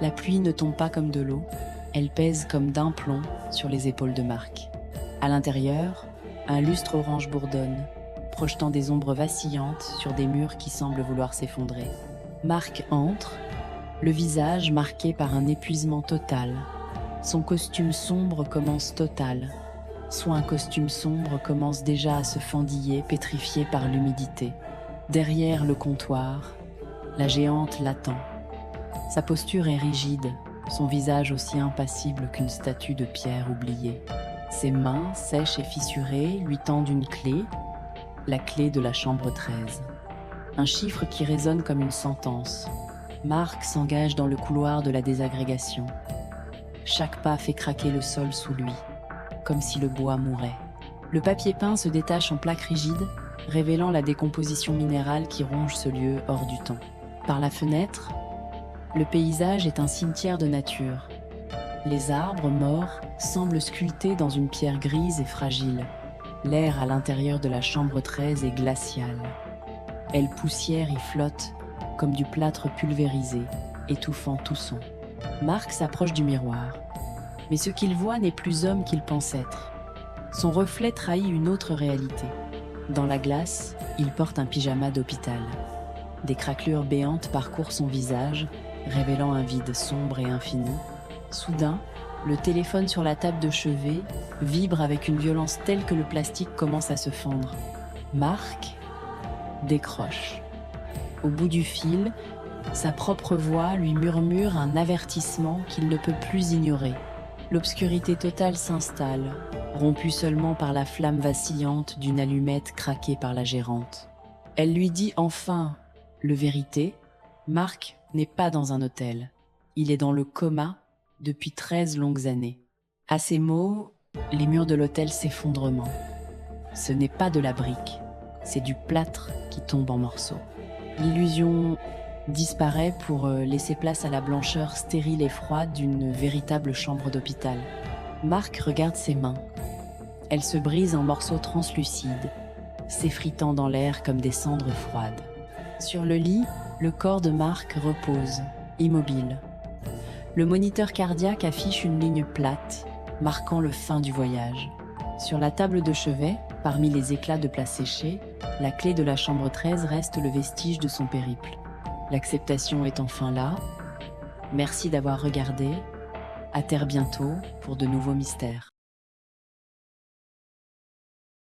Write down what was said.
La pluie ne tombe pas comme de l'eau, elle pèse comme d'un plomb sur les épaules de Marc. À l'intérieur, un lustre orange bourdonne, projetant des ombres vacillantes sur des murs qui semblent vouloir s'effondrer. Marc entre, le visage marqué par un épuisement total. Son costume sombre commence total. Soit un costume sombre commence déjà à se fendiller, pétrifié par l'humidité. Derrière le comptoir, la géante l'attend. Sa posture est rigide, son visage aussi impassible qu'une statue de pierre oubliée. Ses mains, sèches et fissurées, lui tendent une clé, la clé de la chambre 13. Un chiffre qui résonne comme une sentence. Marc s'engage dans le couloir de la désagrégation. Chaque pas fait craquer le sol sous lui, comme si le bois mourait. Le papier peint se détache en plaques rigides, révélant la décomposition minérale qui ronge ce lieu hors du temps. Par la fenêtre, le paysage est un cimetière de nature. Les arbres morts semblent sculptés dans une pierre grise et fragile. L'air à l'intérieur de la chambre 13 est glacial. Elle poussière y flotte comme du plâtre pulvérisé, étouffant tout son. Marc s'approche du miroir. Mais ce qu'il voit n'est plus homme qu'il pense être. Son reflet trahit une autre réalité. Dans la glace, il porte un pyjama d'hôpital. Des craquelures béantes parcourent son visage, révélant un vide sombre et infini. Soudain, le téléphone sur la table de chevet vibre avec une violence telle que le plastique commence à se fendre. Marc décroche. Au bout du fil, sa propre voix lui murmure un avertissement qu'il ne peut plus ignorer. L'obscurité totale s'installe, rompue seulement par la flamme vacillante d'une allumette craquée par la gérante. Elle lui dit enfin le vérité. Marc n'est pas dans un hôtel. Il est dans le coma depuis 13 longues années. À ces mots, les murs de l'hôtel s'effondrent. Ce n'est pas de la brique, c'est du plâtre qui tombe en morceaux. L'illusion disparaît pour laisser place à la blancheur stérile et froide d'une véritable chambre d'hôpital. Marc regarde ses mains. Elles se brisent en morceaux translucides, s'effritant dans l'air comme des cendres froides. Sur le lit, le corps de Marc repose, immobile. Le moniteur cardiaque affiche une ligne plate, marquant le fin du voyage. Sur la table de chevet, parmi les éclats de plats séchés, la clé de la chambre 13 reste le vestige de son périple. L'acceptation est enfin là. Merci d'avoir regardé. À terre bientôt pour de nouveaux mystères.